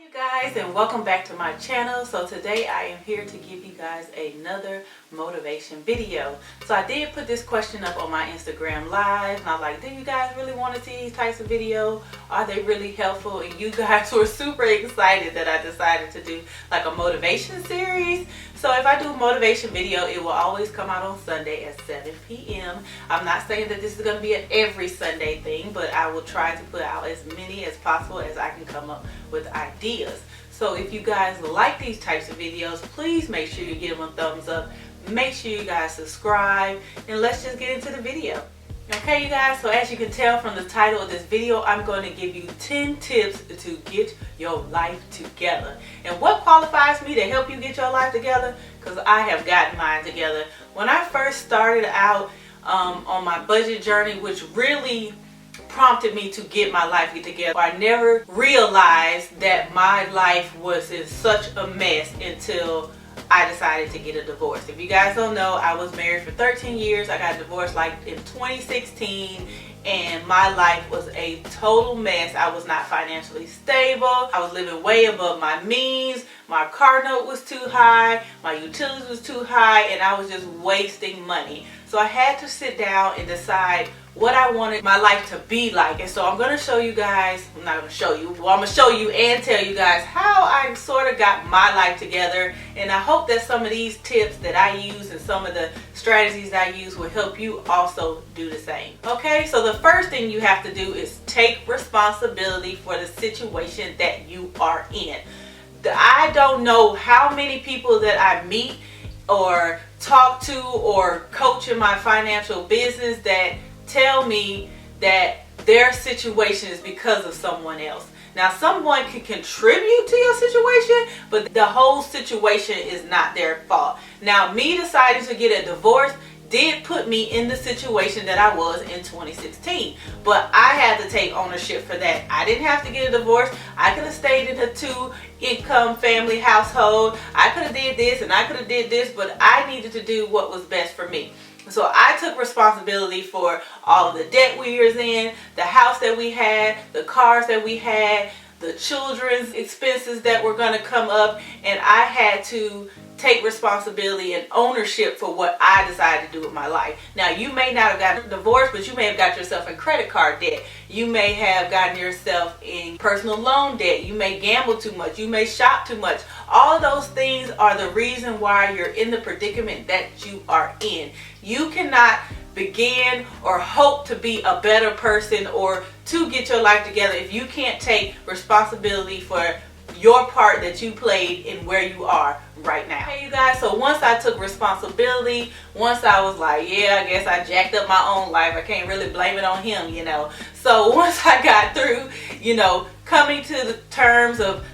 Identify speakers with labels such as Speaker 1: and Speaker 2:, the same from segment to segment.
Speaker 1: You guys, and welcome back to my channel. So today I am here to give you guys another motivation video. So I did put this question up on my Instagram live, and I'm like, do you guys really want to see these types of videos? Are they really helpful? And you guys were super excited that I decided to do like a motivation series. So if I do a motivation video, it will always come out on Sunday at 7 p.m. I'm not saying that this is going to be an every Sunday thing, but I will try to put out as many as possible as I can come up with ideas. So if you guys like these types of videos, please make sure you give them a thumbs up. Make sure you guys subscribe, and let's just get into the video. Okay, you guys, so as you can tell from the title of this video, I'm going to give you 10 tips to get your life together. And what qualifies me to help you get your life together? Because I have gotten mine together. When I first started out on my budget journey, which really prompted me to get my life together, I never realized that my life was in such a mess until I decided to get a divorce. If you guys don't know, I was married for 13 years. I got divorced like in 2016, and my life was a total mess. I was not financially stable. I was living way above my means. My car note was too high. My utilities was too high, and I was just wasting money. So I had to sit down and decide what I wanted my life to be like. And so I'm going to show you guys, I'm not going to show you, well, I'm going to show you and tell you guys how I sort of got my life together. And I hope that some of these tips that I use and some of the strategies I use will help you also do the same. Okay, so the first thing you have to do is take responsibility for the situation that you are in. I don't know how many people that I meet or talk to or coach in my financial business that tell me that their situation is because of someone else. Now, someone can contribute to your situation, but the whole situation is not their fault. Now, me deciding to get a divorce did put me in the situation that I was in 2016, but I had to take ownership for that. I didn't have to get a divorce. I could have stayed in a 2-income family household. I could have did this and I could have did this, but I needed to do what was best for me. So I took responsibility for all of the debt we were in, the house that we had, the cars that we had, the children's expenses that were going to come up, and I had to take responsibility and ownership for what I decided to do with my life. Now, you may not have gotten divorced, but you may have got yourself in credit card debt. You may have gotten yourself in personal loan debt. You may gamble too much. You may shop too much. All of those things are the reason why you're in the predicament that you are in. You cannot begin or hope to be a better person or to get your life together if you can't take responsibility for your part that you played in where you are right now. Hey, you guys, so once I took responsibility, once I was like, yeah, I guess I jacked up my own life. I can't really blame it on him, you know. So once I got through, you know, coming to the terms of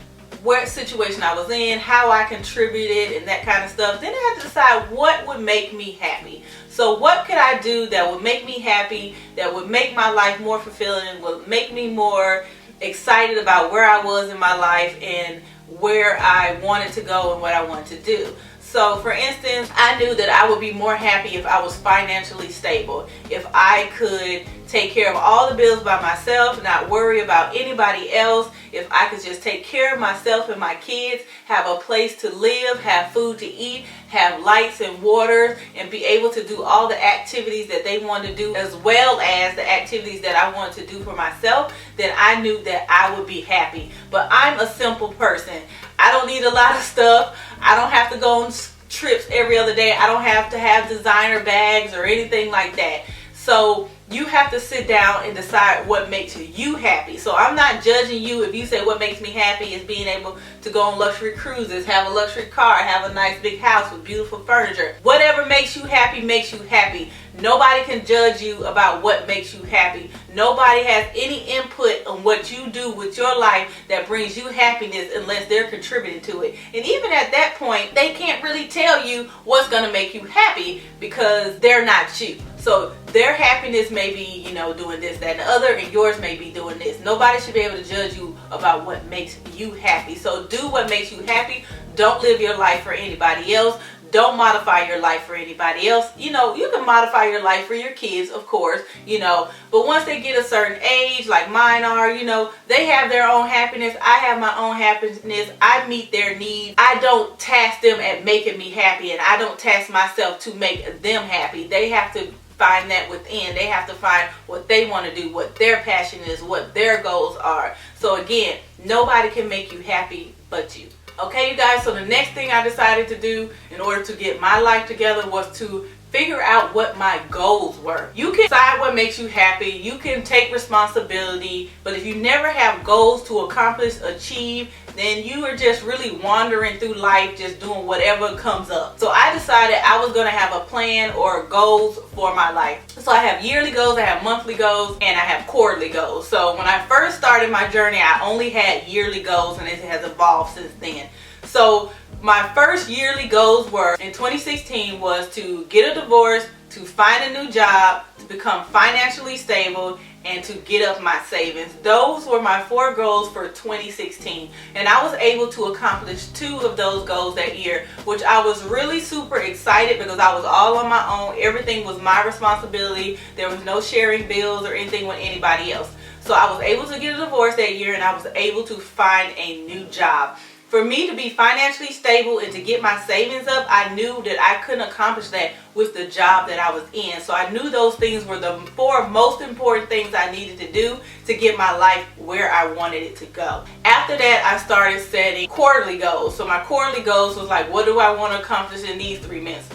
Speaker 1: what situation I was in, how I contributed and that kind of stuff, then I had to decide what would make me happy. So what could I do that would make me happy, that would make my life more fulfilling, would make me more excited about where I was in my life and where I wanted to go and what I wanted to do. So for instance, I knew that I would be more happy if I was financially stable, if I could take care of all the bills by myself, not worry about anybody else, if I could just take care of myself and my kids, have a place to live, have food to eat, have lights and water, and be able to do all the activities that they want to do as well as the activities that I want to do for myself, then I knew that I would be happy. But I'm a simple person. I don't need a lot of stuff. I don't have to go on trips every other day. I don't have to have designer bags or anything like that. So you have to sit down and decide what makes you happy. So I'm not judging you if you say what makes me happy is being able to go on luxury cruises, have a luxury car, have a nice big house with beautiful furniture. Whatever makes you happy makes you happy. Nobody can judge you about what makes you happy. Nobody has any input on what you do with your life that brings you happiness unless they're contributing to it. And even at that point, they can't really tell you what's going to make you happy because they're not you. So their happiness may be, you know, doing this, that, and the other, and yours may be doing this. Nobody should be able to judge you about what makes you happy. So do what makes you happy. Don't live your life for anybody else. don't modify your life for anybody else. You know, you can modify your life for your kids, of course, you know, but once they get a certain age, like mine are, you know, they have their own happiness. I have my own happiness. I meet their needs. I don't task them at making me happy, and I don't task myself to make them happy. They have to find that within. They have to find what they want to do, what their passion is, what their goals are. So again, nobody can make you happy but you. Okay, you guys, so the next thing I decided to do in order to get my life together was to figure out what my goals were. You can decide what makes you happy. You can take responsibility, but if you never have goals to accomplish, achieve, then you are just really wandering through life, just doing whatever comes up. So I decided I was going to have a plan or goals for my life. So I have yearly goals, I have monthly goals, and I have quarterly goals. So when I first started my journey, I only had yearly goals, and it has evolved since then. So my first yearly goals were in 2016 was to get a divorce, to find a new job, to become financially stable, and to get up my savings. Those were my 4 goals for 2016, and I was able to accomplish 2 of those goals that year, which I was really super excited because I was all on my own. Everything was my responsibility. There was no sharing bills or anything with anybody else. So I was able to get a divorce that year, and I was able to find a new job. For me to be financially stable and to get my savings up, I knew that I couldn't accomplish that with the job that I was in. So I knew those things were the 4 most important things I needed to do to get my life where I wanted it to go. After that, I started setting quarterly goals. So my quarterly goals was like, what do I want to accomplish in these 3 months?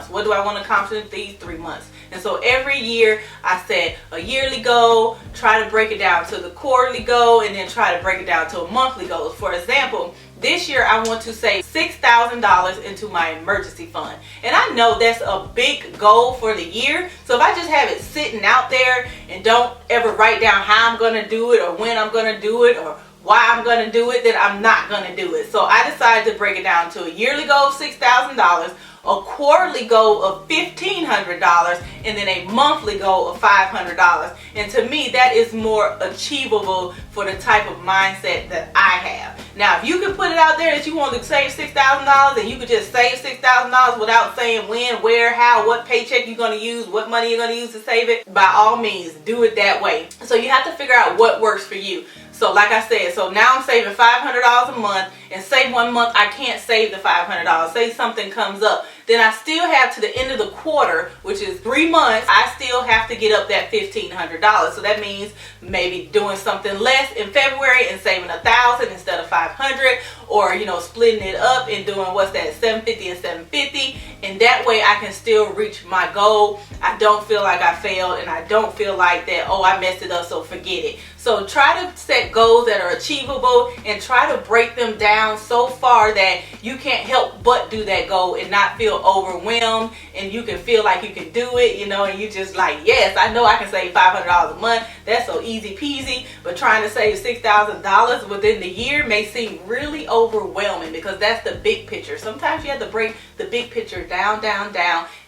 Speaker 1: What do I want to accomplish in these 3 months? And so every year I set a yearly goal, try to break it down to the quarterly goal, and then try to break it down to a monthly goal. For example, this year I want to save $6,000 into my emergency fund. And I know that's a big goal for the year. So if I just have it sitting out there and don't ever write down how I'm going to do it or when I'm going to do it or why I'm going to do it, then I'm not going to do it. So I decided to break it down to a yearly goal of $6,000, a quarterly goal of $1,500, and then a monthly goal of $500. And to me, that is more achievable for the type of mindset that I have. Now, if you can put it out there that you want to save $6,000 and you could just save $6,000 without saying when, where, how, what paycheck you're going to use, what money you're going to use to save it, by all means, do it that way. So you have to figure out what works for you. So like I said, so now I'm saving $500 a month, and say one month I can't save the $500. Say something comes up. Then I still have to the end of the quarter, which is 3 months, I still have to get up that $1,500. So that means maybe doing something less in February and saving $1,000 instead of $500, or splitting it up and doing what's that, $750 and $750, and that way I can still reach my goal. I don't feel like I failed, and I don't feel like that, oh, I messed it up, so forget it. So try to set goals that are achievable and try to break them down so far that you can't help but do that goal and not feel overwhelmed, and you can feel like you can do it, and you just like, yes, I know I can save $500 a month. That's so easy peasy. But trying to save $6,000 within the year may seem really overwhelming because that's the big picture. Sometimes you have to break the big picture down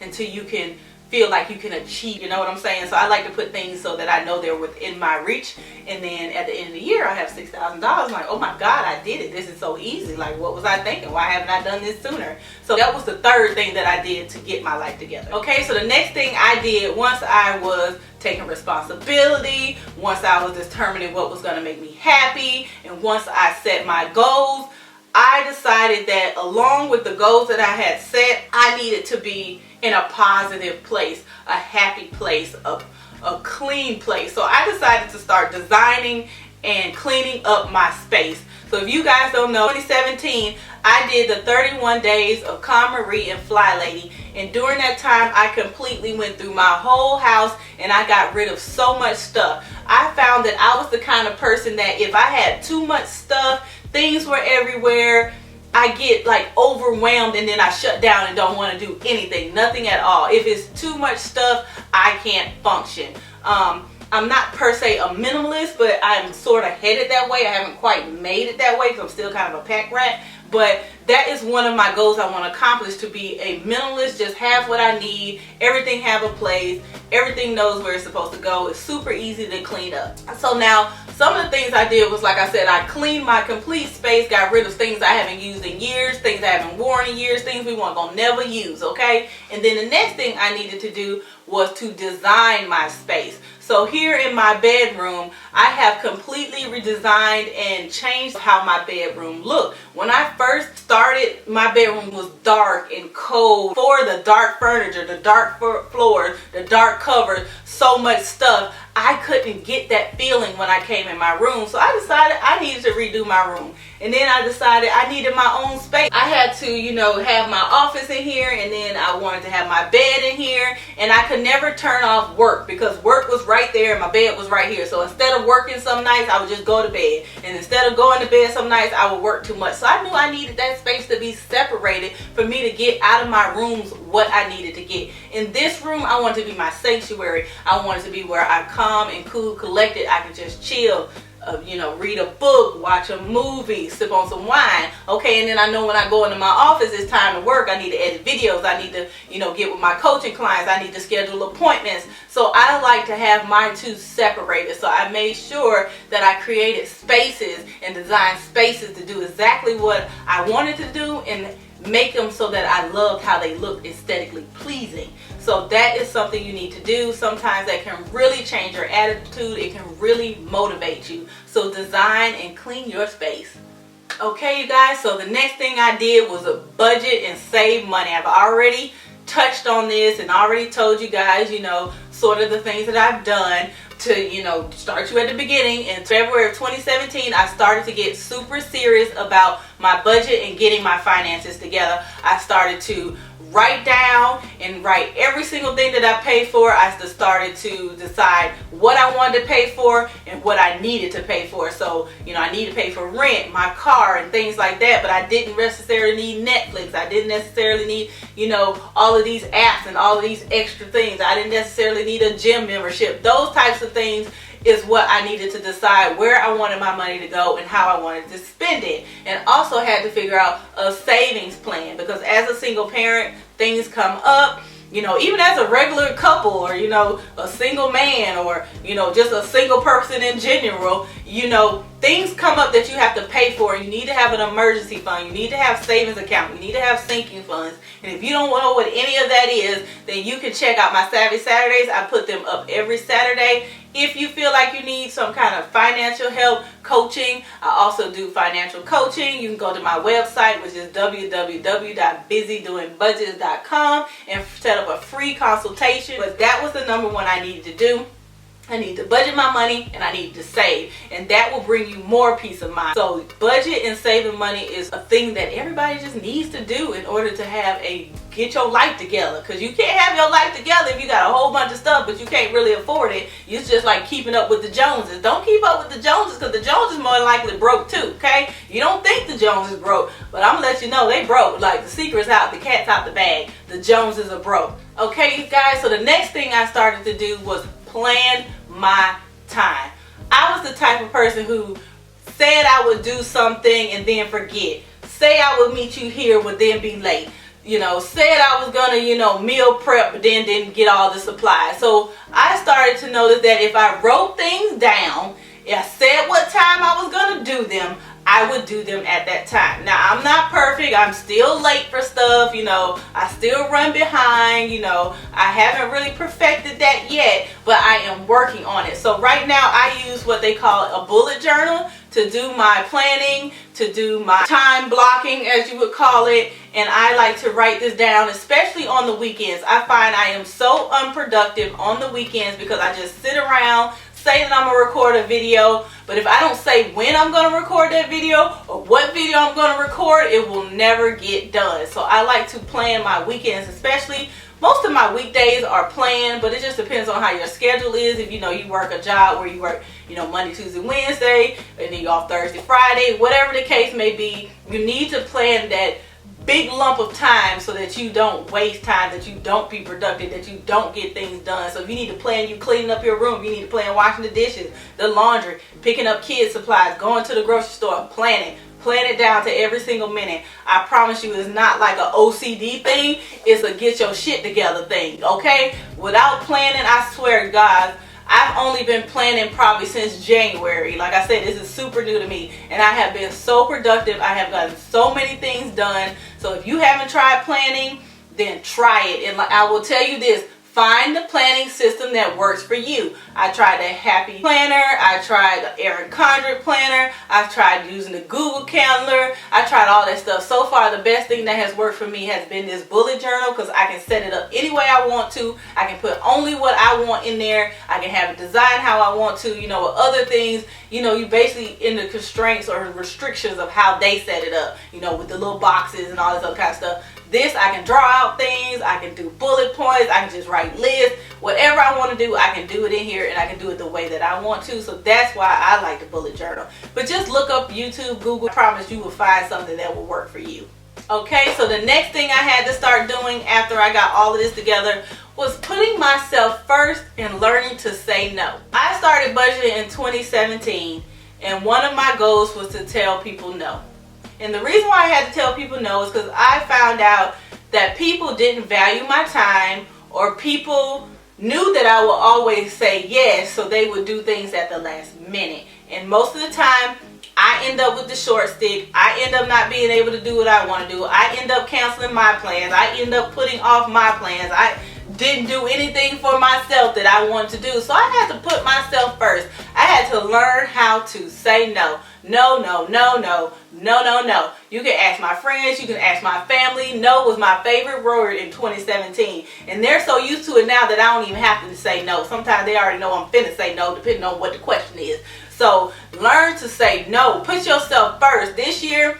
Speaker 1: until you can feel like you can achieve, you know what I'm saying? So I like to put things so that I know they're within my reach, and then at the end of the year I have $6,000. I'm like, oh my God, I did it. This is so easy. Like, what was I thinking? Why haven't I done this sooner? So that was the third thing that I did to get my life together. Okay, so the next thing I did once I was taking responsibility, once I was determining what was going to make me happy, and once I set my goals, I decided that along with the goals that I had set, I needed to be in a positive place, a happy place, a clean place. So I decided to start designing and cleaning up my space. So if you guys don't know, 2017, I did the 31 days of Con Marie and Fly Lady. And during that time, I completely went through my whole house and I got rid of so much stuff. I found that I was the kind of person that if I had too much stuff, things were everywhere, I get like overwhelmed and then I shut down and don't want to do anything, nothing at all. If it's too much stuff, I can't function. I'm not per se a minimalist, but I'm sort of headed that way. I haven't quite made it that way because I'm still kind of a pack rat. but that is one of my goals I want to accomplish, to be a minimalist, just have what I need, everything have a place, everything knows where it's supposed to go. It's super easy to clean up. So now, some of the things I did was, like I said, I cleaned my complete space, got rid of things I haven't used in years, things I haven't worn in years, things we weren't gonna never use, okay? And then the next thing I needed to do was to design my space. So here in my bedroom, I have completely redesigned and changed how my bedroom looked. When I first started, my bedroom was dark and cold. For the dark furniture, the dark floors, the dark covers, so much stuff, I couldn't get that feeling when I came in my room. So I decided I needed to redo my room. And then I decided I needed my own space. I had to, you know, have my office in here, and then I wanted to have my bed in here, and I could never turn off work because work was right there and my bed was right here. So instead of working some nights, I would just go to bed. And instead of going to bed some nights, I would work too much. So I knew I needed that space to be separated for me to get out of my rooms what I needed to get. In this room, I wanted to be my sanctuary. I wanted to be where I calm and cool, collected. I could just chill, you know, read a book, watch a movie, sip on some wine. Okay, and then I know when I go into my office, it's time to work. I need to edit videos. I need to, you know, get with my coaching clients. I need to schedule appointments. So I like to have my two separated. So I made sure that I created spaces and designed spaces to do exactly what I wanted to do and make them so that I loved how they look aesthetically pleasing. So that is something you need to do. Sometimes that can really change your attitude. It can really motivate you. So design and clean your space. Okay, you guys, so the next thing I did was a budget and save money. I've already touched on this and already told you guys, you know, sort of the things that I've done to, you know, start you at the beginning. In February of 2017, I started to get super serious about my budget and getting my finances together. I started to write down and write every single thing that I pay for. I just started to decide what I wanted to pay for and what I needed to pay for. So, you know, I need to pay for rent, my car, and things like that, but I didn't necessarily need Netflix. I didn't necessarily need, you know, all of these apps and all of these extra things. I didn't necessarily need a gym membership. Those types of things is what I needed to decide where I wanted my money to go and how I wanted to spend it. And also had to figure out a savings plan, because as a single parent, things come up. You know, even as a regular couple, or, you know, a single man, or, you know, just a single person in general, you know, things come up that you have to pay for. You need to have an emergency fund. You need to have savings account. You need to have sinking funds. And if you don't know what any of that is, then you can check out my Savvy Saturdays. I put them up every Saturday. If you feel like you need some kind of financial help, coaching, I also do financial coaching. You can go to my website, which is www.busydoingbudgets.com, and set up a free consultation. But that was the number one I needed to do. I need to budget my money and I need to save, and that will bring you more peace of mind. So budget and saving money is a thing that everybody just needs to do in order to have get your life together, because you can't have your life together if you got a whole bunch of stuff but you can't really afford it. It's just like keeping up with the Joneses. Don't keep up with the Joneses, because the Joneses more likely broke too, okay? You don't think the Joneses broke, but I'm gonna let you know they broke. Like, the secret's out, the cat's out the bag. The Joneses are broke. Okay, you guys, so the next thing I started to do was plan my time. I was the type of person who said I would do something and then forget. Say I would meet you here, would then be late. You know, said I was gonna, you know, meal prep, but then didn't get all the supplies. So I started to notice that if I wrote things down, if I said what time I was gonna do them, I would do them at that time. Now, I'm not perfect. I'm still late for stuff, you know. I still run behind, you know. I haven't really perfected that yet, but I am working on it. So right now, I use what they call a bullet journal to do my planning, to do my time blocking, as you would call it. And I like to write this down, especially on the weekends. I find I am so unproductive on the weekends because I just sit around, say that I'm going to record a video, but if I don't say when I'm going to record that video or what video I'm going to record, it will never get done. So I like to plan my weekends, especially. Most of my weekdays are planned, but it just depends on how your schedule is. If you know you work a job where you work, you know, Monday, Tuesday, Wednesday, and then you're off Thursday, Friday, whatever the case may be, you need to plan that big lump of time so that you don't waste time, that you don't be productive, that you don't get things done. So if you need to plan you cleaning up your room, you need to plan washing the dishes, the laundry, picking up kids supplies, going to the grocery store, planning, Plan it down to every single minute. I promise you, it's not like an OCD thing. It's a get your shit together thing, okay? Without planning, I swear to God, I've only been planning probably since January. Like I said, this is super new to me. And I have been so productive. I have gotten so many things done. So if you haven't tried planning, then try it. And I will tell you this. Find the planning system that works for you. I tried the Happy Planner. I tried the Erin Condren Planner. I've tried using the Google Calendar. I tried all that stuff. So far, the best thing that has worked for me has been this bullet journal, because I can set it up any way I want to. I can put only what I want in there. I can have it designed how I want to. You know, with other things, you know, you basically in the constraints or restrictions of how they set it up. You know, with the little boxes and all this other kind of stuff. This, I can draw out things, I can do bullet points, I can just write lists. Whatever I want to do, I can do it in here, and I can do it the way that I want to. So that's why I like the bullet journal. But just look up YouTube, Google. I promise you will find something that will work for you. Okay, so the next thing I had to start doing after I got all of this together was putting myself first and learning to say no. I started budgeting in 2017, and one of my goals was to tell people no. And the reason why I had to tell people no is because I found out that people didn't value my time, or people knew that I would always say yes, so they would do things at the last minute. And most of the time, I end up with the short stick. I end up not being able to do what I want to do. I end up canceling my plans. I end up putting off my plans. I didn't do anything for myself that I wanted to do. So I had to put myself first. I had to learn how to say no. No, no, no, no, no, no, no. You can ask my friends, you can ask my family. No was my favorite word in 2017. And they're so used to it now that I don't even have to say no. Sometimes they already know I'm finna say no, depending on what the question is. So learn to say no. Put yourself first. This year,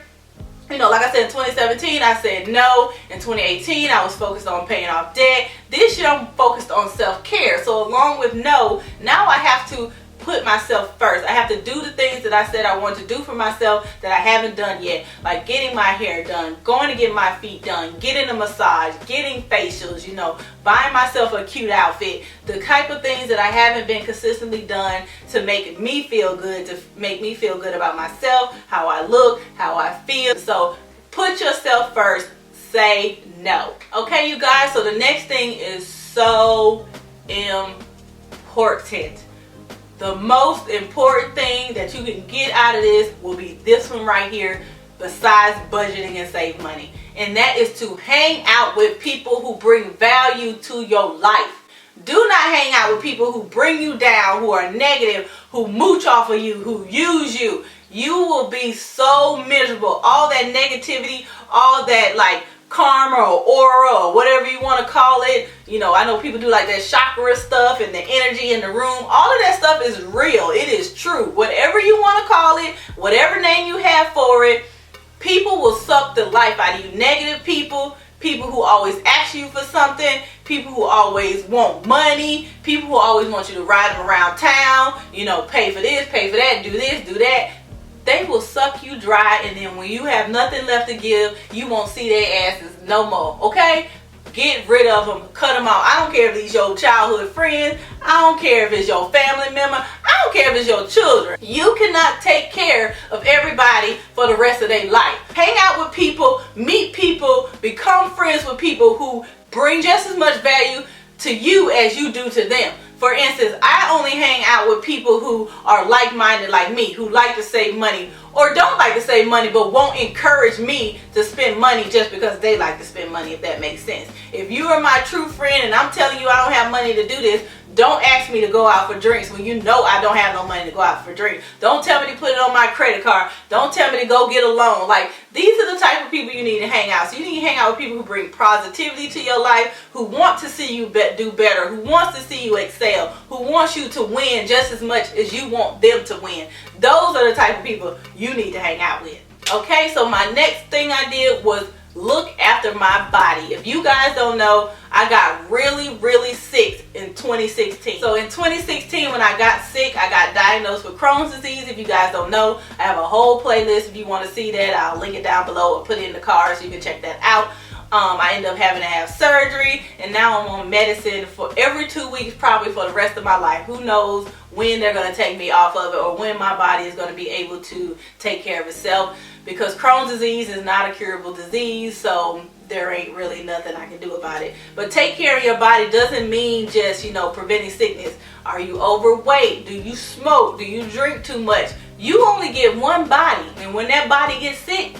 Speaker 1: you know, like I said, in 2017, I said no. In 2018, I was focused on paying off debt. This year, I'm focused on self-care. So along with no, now I have to put myself first. I have to do the things that I said I want to do for myself that I haven't done yet. Like getting my hair done, going to get my feet done, getting a massage, getting facials, you know, buying myself a cute outfit. The type of things that I haven't been consistently done to make me feel good, to make me feel good about myself, how I look, how I feel. So put yourself first. Say no. Okay, you guys, so the next thing is so important. The most important thing that you can get out of this will be this one right here, besides budgeting and save money. And that is to hang out with people who bring value to your life. Do not hang out with people who bring you down, who are negative, who mooch off of you, who use you. You will be so miserable. All that negativity, all that like karma or aura or whatever you want to call it. You know, I know people do like that chakra stuff and the energy in the room. All of that stuff is real. It is true. Whatever you want to call it, whatever name you have for it, people will suck the life out of you. Negative people, people who always ask you for something, people who always want money, people who always want you to ride them around town, you know, pay for this, pay for that, do this, do that. They will suck you dry, and then when you have nothing left to give, you won't see their asses no more, okay? Get rid of them. Cut them off. I don't care if it's your childhood friends. I don't care if it's your family member. I don't care if it's your children. You cannot take care of everybody for the rest of their life. Hang out with people, meet people, become friends with people who bring just as much value to you as you do to them. For instance, I only hang out with people who are like-minded like me, who like to save money, or don't like to save money but won't encourage me to spend money just because they like to spend money, if that makes sense. If you are my true friend and I'm telling you I don't have money to do this, don't ask me to go out for drinks when you know I don't have no money to go out for drinks. Don't tell me to put it on my credit card. Don't tell me to go get a loan. Like, these are the type of people you need to hang out. So you need to hang out with people who bring positivity to your life, who want to see you do better, who wants to see you excel, who wants you to win just as much as you want them to win. Those are the type of people you need to hang out with. Okay, so my next thing I did was look after my body. If you guys don't know, I got really, really sick in 2016. So in 2016, when I got sick, I got diagnosed with Crohn's disease. If you guys don't know, I have a whole playlist. If you want to see that, I'll link it down below or put it in the card so you can check that out. I ended up having to have surgery, and now I'm on medicine for every 2 weeks, probably for the rest of my life. Who knows when they're going to take me off of it, or when my body is going to be able to take care of itself, because Crohn's disease is not a curable disease, so there ain't really nothing I can do about it. But take care of your body doesn't mean just, preventing sickness. Are you overweight? Do you smoke? Do you drink too much? You only get one body, and when that body gets sick,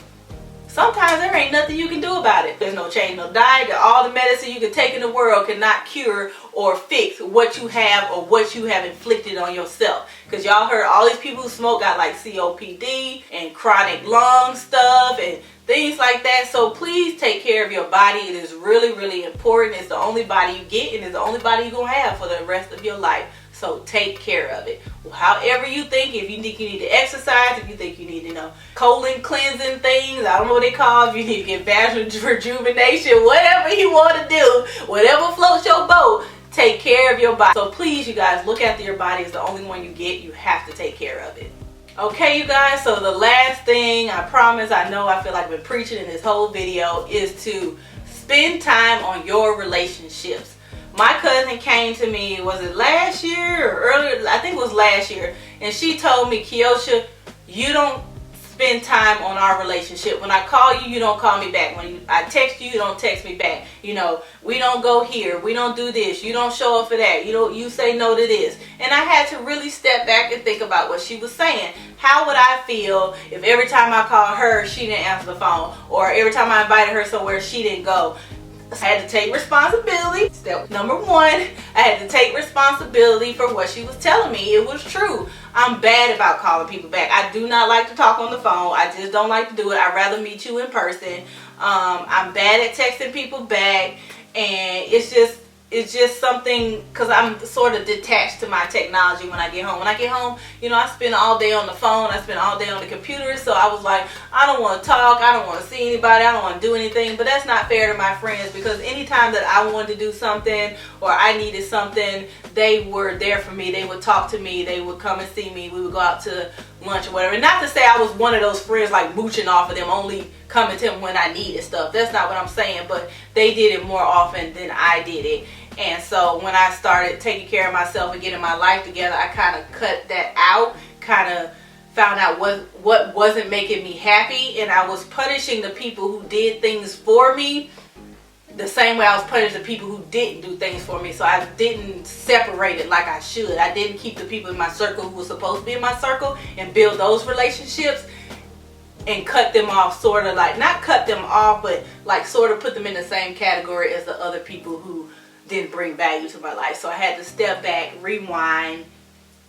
Speaker 1: sometimes there ain't nothing you can do about it. There's no change, no diet. All the medicine you can take in the world cannot cure or fix what you have or what you have inflicted on yourself. Because y'all heard all these people who smoke got like COPD and chronic lung stuff and things like that. So please take care of your body. It is really, really important. It's the only body you get, and it's the only body you're going to have for the rest of your life. So take care of it. However you think, if you think you need to exercise, if you think you need colon cleansing things, I don't know what they call, if you need to get vaginal rejuvenation, whatever you want to do, whatever floats your boat, take care of your body. So please, you guys, look after your body. It's the only one you get. You have to take care of it. Okay, you guys, so the last thing, I promise, I know I feel like I've been preaching in this whole video, is to spend time on your relationships. My cousin came to me, was it last year or earlier? I think it was last year. And she told me, Keoshia, you don't spend time on our relationship. When I call you, you don't call me back. When I text you, you don't text me back. We don't go here. We don't do this. You don't show up for that. You say no to this. And I had to really step back and think about what she was saying. How would I feel if every time I called her, she didn't answer the phone? Or every time I invited her somewhere, she didn't go? I had to take responsibility. Step number one, I had to take responsibility for what she was telling me. It was true. I'm bad about calling people back. I do not like to talk on the phone. I just don't like to do it. I'd rather meet you in person. I'm bad at texting people back, and it's just something, because I'm sort of detached to my technology when I get home. When I get home, I spend all day on the phone. I spend all day on the computer. So I was like, I don't want to talk. I don't want to see anybody. I don't want to do anything. But that's not fair to my friends, because anytime that I wanted to do something or I needed something, they were there for me. They would talk to me. They would come and see me. We would go out to lunch or whatever. And not to say I was one of those friends like mooching off of them, only coming to them when I needed stuff. That's not what I'm saying. But they did it more often than I did it. And so when I started taking care of myself and getting my life together, I kind of cut that out, kind of found out what wasn't making me happy, and I was punishing the people who did things for me the same way I was punishing the people who didn't do things for me. So I didn't separate it like I should. I didn't keep the people in my circle who were supposed to be in my circle and build those relationships, and cut them off, sort of like, not cut them off, but like sort of put them in the same category as the other people who didn't bring value to my life. So I had to step back, rewind,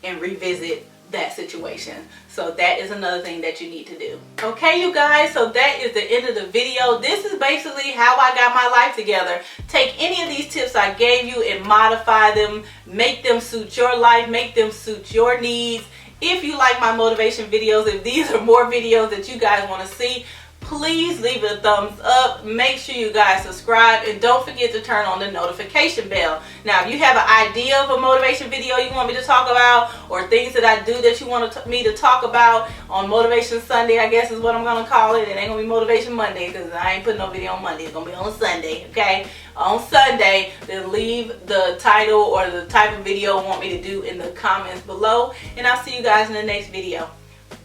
Speaker 1: and revisit that situation. So that is another thing that you need to do. Okay, you guys, so that is the end of the video. This is basically how I got my life together. Take any of these tips I gave you and modify them, make them suit your life, make them suit your needs. If you like my motivation videos, if these are more videos that you guys want to see, please leave it a thumbs up. Make sure you guys subscribe, and don't forget to turn on the notification bell. Now, if you have an idea of a motivation video you want me to talk about, or things that I do that you want me to talk about on Motivation Sunday, I guess is what I'm going to call it. It ain't going to be Motivation Monday, because I ain't putting no video on Monday. It's going to be on Sunday, okay? On Sunday, then leave the title or the type of video you want me to do in the comments below, and I'll see you guys in the next video.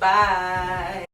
Speaker 1: Bye.